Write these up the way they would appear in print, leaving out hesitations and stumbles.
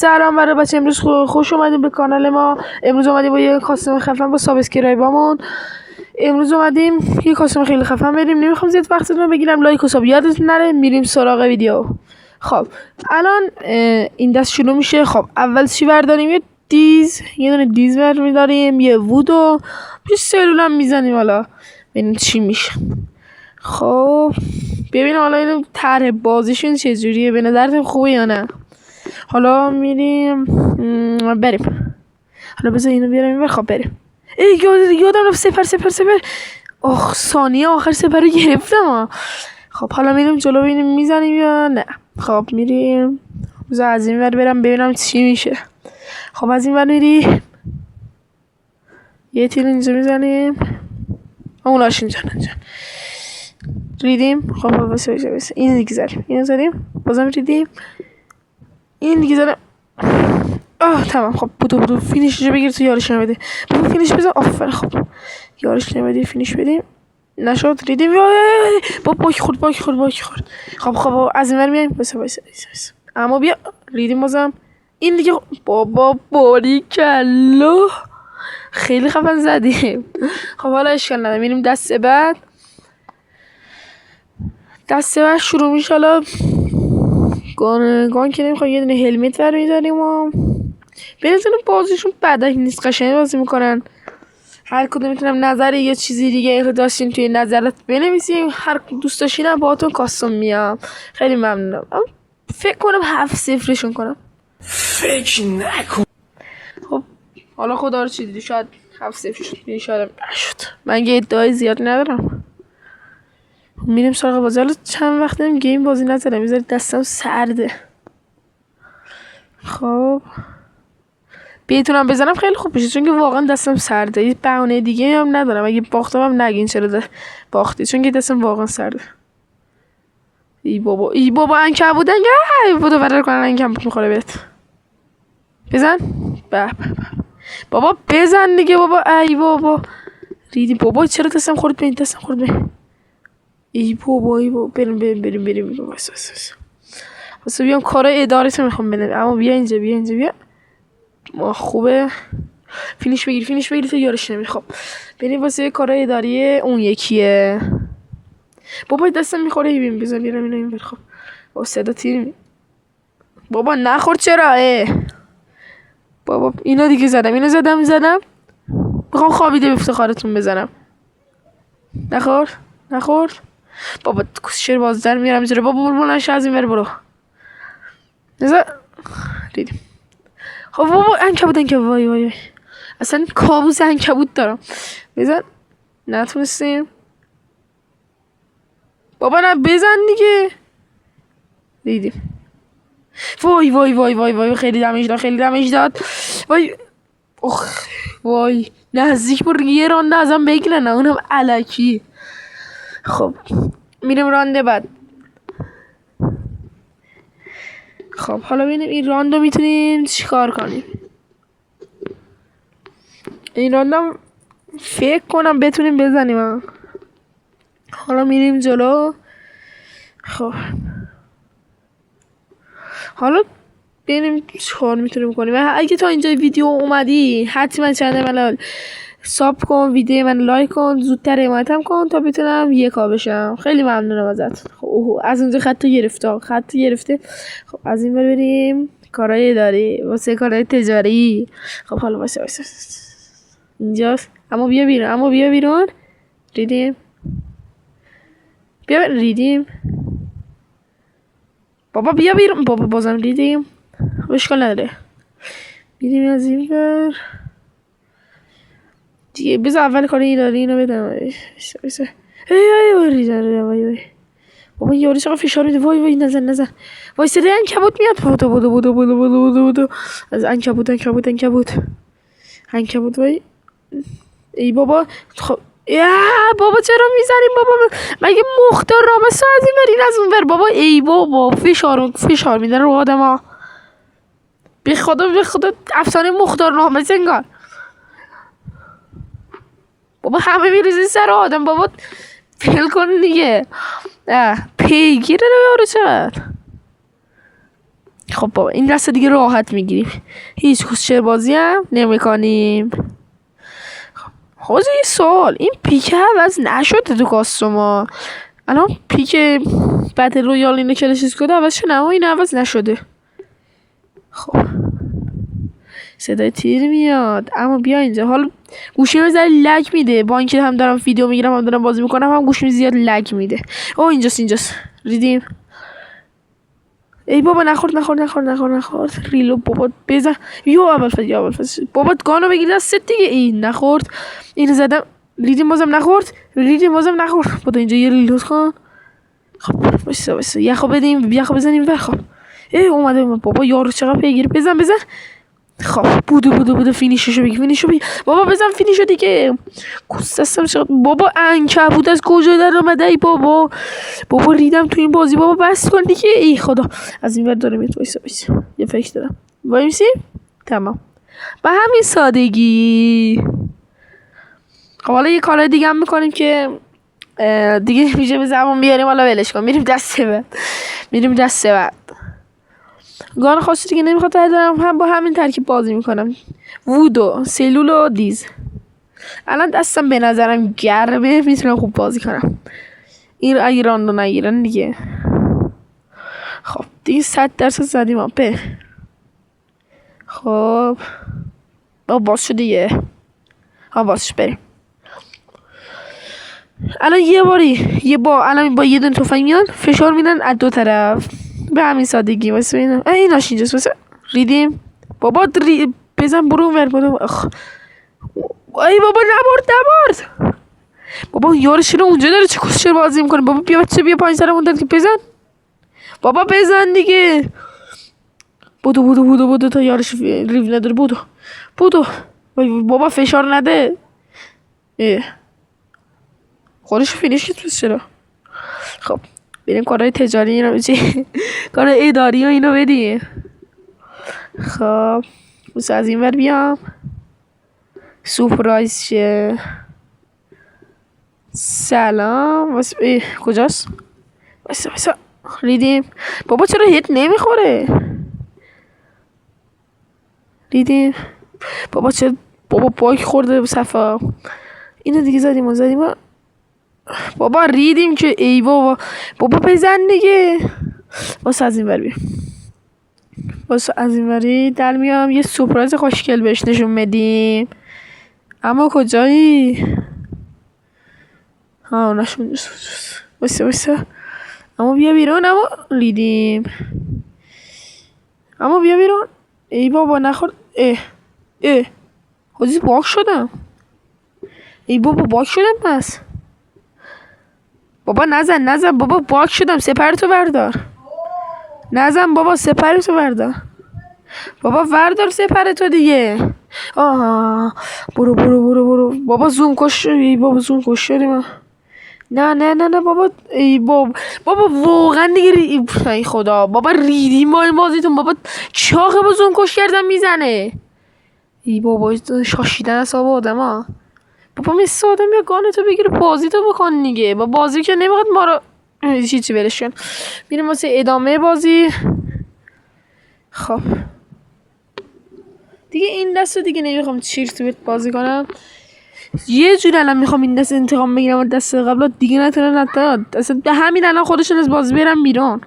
سلام برای بچه، امروز خوش اومدیم به کانال ما. امروز اومدیم با یه کاستوم خفن با سابسکرایبامون. امروز اومدیم یه کاستوم خیلی خفن بریم. نمیخوام زیاد وقتتون رو بگیرم، لایک و ساب یادتون نره. میریم سراغ ویدیو. خب الان این دست شروع میشه. خب اول چی برداریم؟ یه دونه دیز می‌داریم، یه وودو، یه سلول هم میزنیم. حالا ببینیم چی میشه. خب ببینیم حالا اینو طرح بازیشون چجوریه، به نظرتون خوبه یا نه؟ حالا میریم بریم. حالا بذار اینو بیارم. خب بریم. یادم رفت سپر. ثانیه آخر سپر رو گرفتم. خب حالا میریم جلو ببینیم میزنیم یا نه. خب میریم. بذار از این ور برم ببینم چی میشه. خب از این ور میریم، یه تیر اینجا میزنیم. اوناش اینجا ریدیم. خب واسه این دیگه زدیم، اینو زدیم، بازم ریدیم، این دیگه زدم. تمام. خب بودو فینیشش بگیر تو یارش نمیده. فینیش بزن. آفر. خب یارش نمیده فینیش بدیم. نشد. ریدیم. با باک خورد. خب از این ور میایم. وایسا. اما بیا. ریدیم بازم. این دیگه بابا باریکلا خیلی خفن زدیم. خب حالا اشکال نداره، میریم دست بعد شروع میشه. حالا گان که نمیخواه، یه دونه هلمت ور میداریم و بنظرم بازیشون بدک نیست، قشنگ بازی میکنن. هر کدوم میتونم نظری یا چیزی دیگه داشتین توی نظرت بنویسیم. هر دوست داشتینم باهاتون کاستوم میام. خیلی ممنونم. فکر کنم 7-0 کنم. فکر نکن. خب حالا خدا رو چی دیدی، شاید 7-0 شد، شاید نشد. من یه ادعای زیاد ندارم. میریم سراغ بازی. حالا چند وقت گیم بازی نزدم، میذاری دستم سرده. خب بیتونم بزنم خیلی خوب میشه، چون که واقعا دستم سرده. یه بهونه دیگه هم ندارم. اگه باختم هم نگین چرا باختی، چون که دستم واقعا سرده. ای بابا عنکبوت بودو برر کنن. عنکبوت میخوره بهت. بزن. بابا بزن دیگه بابا. ای بابا ریدی. بابا چرا دستم خورد به این؟ ای بابا بریم. واسه بیام کارای اداری تو میخوام بنویسم. اما بیا اینجا. ما خوبه. فینیش بگیر تو یارش نمیره. خب بریم واسه کارای اداری. اون یکیه. بابا دستم میخوره. ببین بذار بیارم اینو. خب با صدا تیر بابا نخورد چرا؟ بابا اینو دیگه زدم. میخوام خوابیده افتخارتون بزنم. نخورد. بابا کسشر باز در میارم زیره. بابا بلنش از این ور برو. دیدیم. خب بابا عنکبوت. وای اصلا کابوس عنکبوت دارم. بزن. نتونستیم. بابا نه بزن دیگه. دیدیم. وای خیلی دمیج داد. وای نزدیک بود یه رانده ازم بگیرن، اونم الکی. خب میریم رانده بعد. خب حالا ببینیم این راندو میتونیم چیکار کنیم. این راندم فکر کنم بتونیم بزنیم. حالا میریم جلو. خب حالا ببینیم چیکار میتونیم کنیم. اگه تا اینجا ویدیو اومدی حتما چنل من ساب کن، ویدیو من لایک کن، زودتر حمایتم کن تا بتونم 1K بشم. خیلی ممنونم ازت. خب از اونجا خط گرفته. خب از این بریم کارهای اداری واسه کارهای تجاری. خب حالا واسه اینجاست. اما بیا بیرون. ریدیم. بابا بیا بیرون. بابا بازم ریدیم. اشکال نداره. میریم از این ور دیگه. بذار اول کار اینو بدم. ای بابا یاری چقدر فشار میده. وای نزن. وای صدای عنکبوت میاد. بودو از عنکبوت. وای ای بابا. خب بابا چرا میزنیم؟ بابا مگه مختار رامسا از این ور این از اون ور؟ بابا ای بابا فشار میدن رو آدما. به خدا افسانه مختار رامسا انگار. بابا همه میریزی سر آدم. بابا فیل کن دیگه. پیگیره رو یارو چقدر. خب بابا این دسته دیگه راحت میگیریم، هیچ کوشر بازی هم نمیکنیم. حاجی یه سوال، این پیک عوض نشده تو کاستوما؟ الان پیک بتل رویال اینه که چیز کنه عوض شده، اما این عوض نشده. خب صدای تیر میاد، اما بیا اینجا. حالا گوشیم یه ذره لگ میده، با اینکه هم دارم ویدیو میگیرم هم دارم بازی میکنم، هم گوشیم زیاد لگ میده. او اینجاست ریدیم. ای بابا نخورد ریلو بابا بزن. یو اول فصل بابا گانو بگیر دست دیگه. این نخورد، اینو زدم ریدیم بازم نخورد. بابا اینجا یه ریلوز کن. خب وایسا یخو بدیم، یخو بزنیم و خب اومده بابا یارو چقدر پیگیره. بزن خب بودو فینیششو بگی بابا بزن فینیشو دیگه. کوستستم چقدر بابا عنکبوت از کجا در اومده؟ ای بابا ریدم تو این بازی بابا، بس کن دیگه. ای خدا از این ور داره میاد. وایسا یه فکر دارم. وایسیم تمام به همین سادگی. خب حالا یه کارهای دیگه هم میکنیم که دیگه میشه به زبان بیاریم. حالا ولش کن، میریم دست بعد. گان خاصی دیگه نمیخواد بردارم، هم با همین ترکیب بازی میکنم. وودو، سلول و دیز. الان دستم به نظرم گرمه، میتونم خوب بازی کنم. این اگه راندو نگیرن دیگه. خب دیگه 100% زدیم آپه. خب باز شد دیگه. بازش بریم. الان الان با یه دونه تفنگ میان فشار میدن از دو طرف، به همین سادگی. واسه ایناش اینجاست. واسه ریدیم بابا بزن برو ای بابا نبرد بابا یارش رو اونجا داره چه کوشر بازی میکنه. بابا بیا بچه بیا پایین سرمون داد که بزن بابا بزن دیگه. بودو تا یارش ریو نداره. بودو بابا فشار نده. خودش فینیش کت چرا. خب بریم کارهای تجاری اینو بچی کار اداری و اینو بدیم. خب بس از این ور بیام سورپرایز شه. سلام واسه کجاست؟ واسه ریدیم بابا چرا هیت نمیخوره؟ ریدیم بابا چرا بابا باک خورده صفا. اینو دیگه زدیم بابا ریدیم که ای بابا بزن دیگه. واسه از این ور بیام. واسه از این وری در میام یه سورپرایز خوشگل بهش نشون بدیم. اما کجایی؟ نشون واسه اما بیا بیرون. اما ریدیم اما بیا بیرون. ای بابا نخورد. حاجی باک شدم. ای بابا باک شدم پس. بابا نزن بابا باک شدم. سپرتو بردار. نزن بابا سپرتو بردار. بابا وردار سپرتو دیگه. برو بابا زوم کش. ای بابا زوم کش شدیم. نه بابا. ای بابا واقعا دیگه ای خدا بابا ریدیم با این بازیتون. بابا چاقه با زوم کش کردم میزنه. ای بابا شاشیدن اصاب آدم ها. بابا مثل آدم یا گانتو بگیر بازی تو بکن دیگه. با بازی که نمیخواد ما رو چی برش کن. میریم واسه ادامه بازی. خب دیگه این دست دیگه نمیخوام چیرت بیت بازی کنم. یه جوری الان میخوام این دست انتقام بگیرم و دست قبلا دیگه نتونن نداد. اصلا به همین الان خودشون از بازی برم بیرون.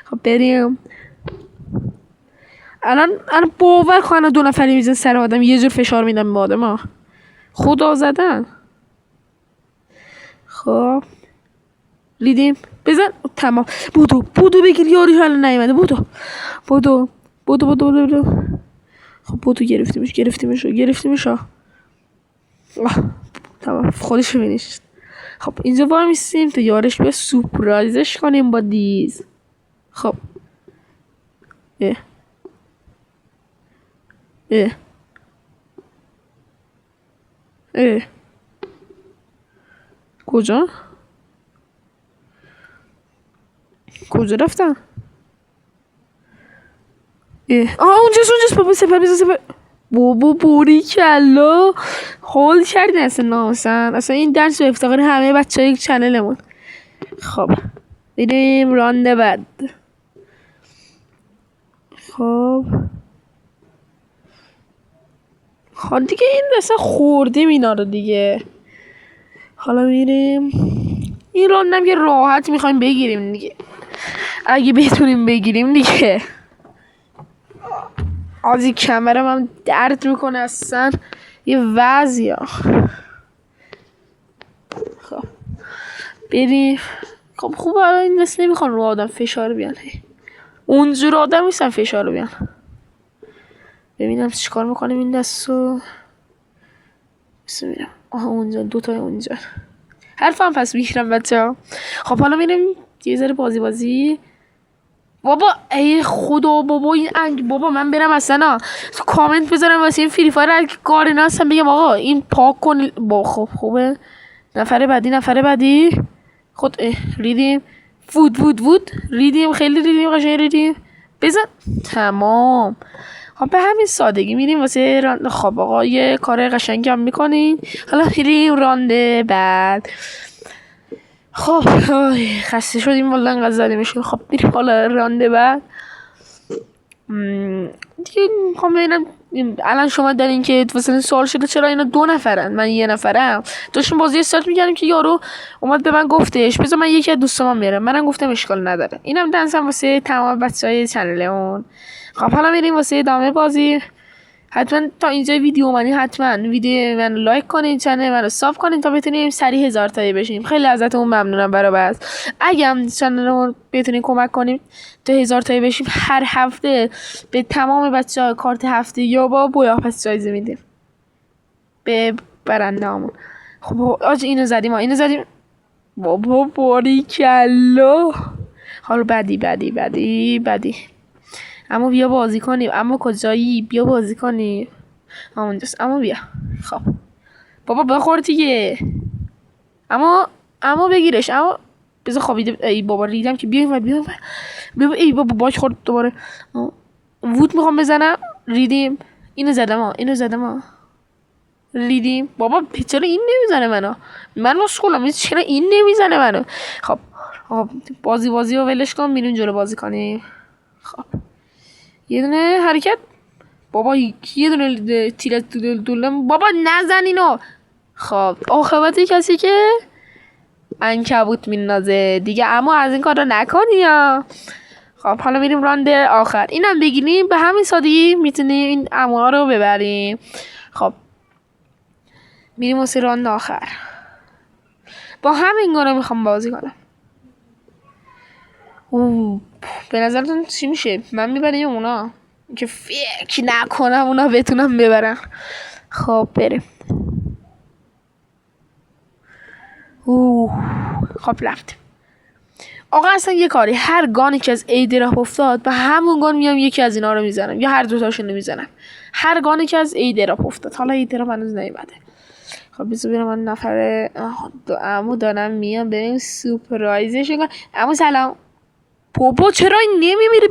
خب بریم. الان باور کن 2 نفری میزن سر آدم یه جور فشار میدم به آدم ها. خدا زدن. خب لیدیم بزن تمام. بودو بگیر یاری حالا نیومده. بودو خب بودو گرفتیمش تمام خودش بینیش. خب اینجا وای میستیم تا یارش بیا سورپرایزش کنیم با دیز. خب کجا رفتم؟ اونجاست بابا. سپر بابا بوری کلا حال کردین اصلا این درس و افتخار همه بچه های چنلمون. خب بریم راند بعد. خب دیگه این مثلا خوردیم اینا رو دیگه. حالا میریم این راندم که راحت میخوایم بگیریم دیگه، اگه بتونیم بگیریم دیگه. آزی کمرم هم درد میکنه اصلا یه وضعیا. خب بریم. خب خوب این دست نمیخوان رو آدم فشار بیان، اونجور آدم نیستن فشار بیان. ببینم چیکار میکنیم این دستو. بس میرم اونجا دوتا اونجا حرفم پس میگیرم بچه‌ها. خب حالا میریم یه ذره بازی. بابا ای خدا بابا این بابا من برم اصلا کامنت بذارم واسه این فری فایر کار اینا هستم بگم آقا این پاک کن. با خب خوبه. نفر بعدی خود ریدیم وود ریدیم، خیلی ریدیم، قشنگ ریدیم. بزن تمام. خب به همین سادگی میریم واسه راند. خب آقا یه کار قشنگی هم میکنین. حالا میریم رانده بعد. خب خسته شدیم والا انقدر زده میشیم. خب میریم حالا رانده بعد دیگه. خب ببینم الان شما دارین که مثلا سوال شده چرا اینا 2 نفرن من 1 نفرم. داشتیم بازی استارت میکردیم که یارو اومد به من گفتش بذار من یکی از دوستام میارم. منم گفتم اشکال نداره. اینم دنسم واسه تمام بچهای چنل اون. خب حالا میریم واسه ادامه بازی. حتما تا اینجا ویدیو اومدین حتما ویدیو من لایک کنین، چنل منو ساب کنین تا بتونیم سریع 1000 تایی بشیم. خیلی ازتون ممنونم برای اگه هم چنل رو بتونین کمک کنیم تا 1000 تایی بشیم. هر هفته به تمام بچه‌ها کارت هفته یا با بویا پس جایزه میدیم به برنده‌مون. خب آج اینو زدیم بابا باریکلا. حالا بعدی اما بیا بازی کنیم. اما کجایی؟ بیا بازی کنیم. اونجاست. اما بیا. خب بابا بخور دیگه. اما بگیرش. اما بذار خوابیده. ای بابا ریدم که بیا بابا ای بابا باش خورد دوباره. وود میخوام بزنم. ریدیم. اینو زدم ریدیم. بابا چرا این نمیزنه منو؟ من مسخولم چرا این نمیزنه منو؟ خب بازی رو ولش کن. میریم جلو بازی کنیم. خب یه دونه حرکت. بابا یه دونه تیرت دولم. بابا نزن اینو. خب عاقبت کسی که عنکبوت میندازه دیگه. اما از این کارا نکنی یا. خب حالا میریم راند آخر. اینم بگیریم به همین سادگی میتونیم این عموها رو ببریم. خب میریم واسه راند آخر. با همین گونه میخوام بازی کنم. به نظرتون چی میشه؟ من میبریم اونا که فکر نکنم اونا بتونم ببرن. خب بریم. خب رفتیم. آقا اصلا یه کاری هر گانی که از ای دراب افتاد به همون گان میام یکی از اینا رو میزنم یا هر دوتاشون رو میزنم. هر گانی که از ای دراب افتاد. حالا ای دراب هنوز نیومده. خب بذار برم من نفر عمو دارم میام بریم سورپرایزش کنم. عمو سلام. بابا چرا این نمیمیره؟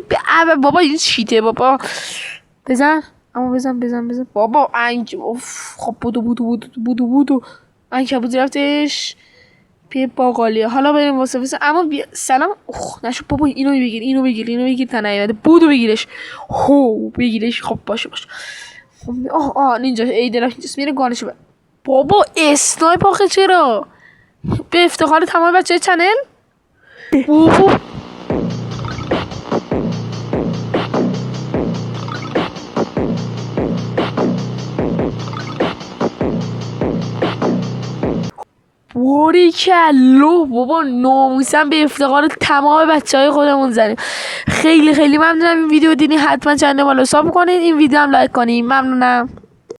بابا این چیته بابا. بزن. اما بزن بابا خب بودو عنکبوت رفتش پی باقالی. حالا بریم واسه اما سلام. نشو بابا اینو بگیر تا نیومده. بودو بگیرش. بگیرش. خب باشه. خب اینجا ای درخت اینجاست. میره گانشو بابا اسنایپ آخه چرا؟ به افتخار تمام بچه چنل. بابا باریکلا. بابا ناموسم به افتخار تمام بچهای خودمون زنیم. خیلی ممنونم این ویدیو دیدین. حتما چنل ما رو ساب کنین. این ویدیو هم لایک کنین. ممنونم.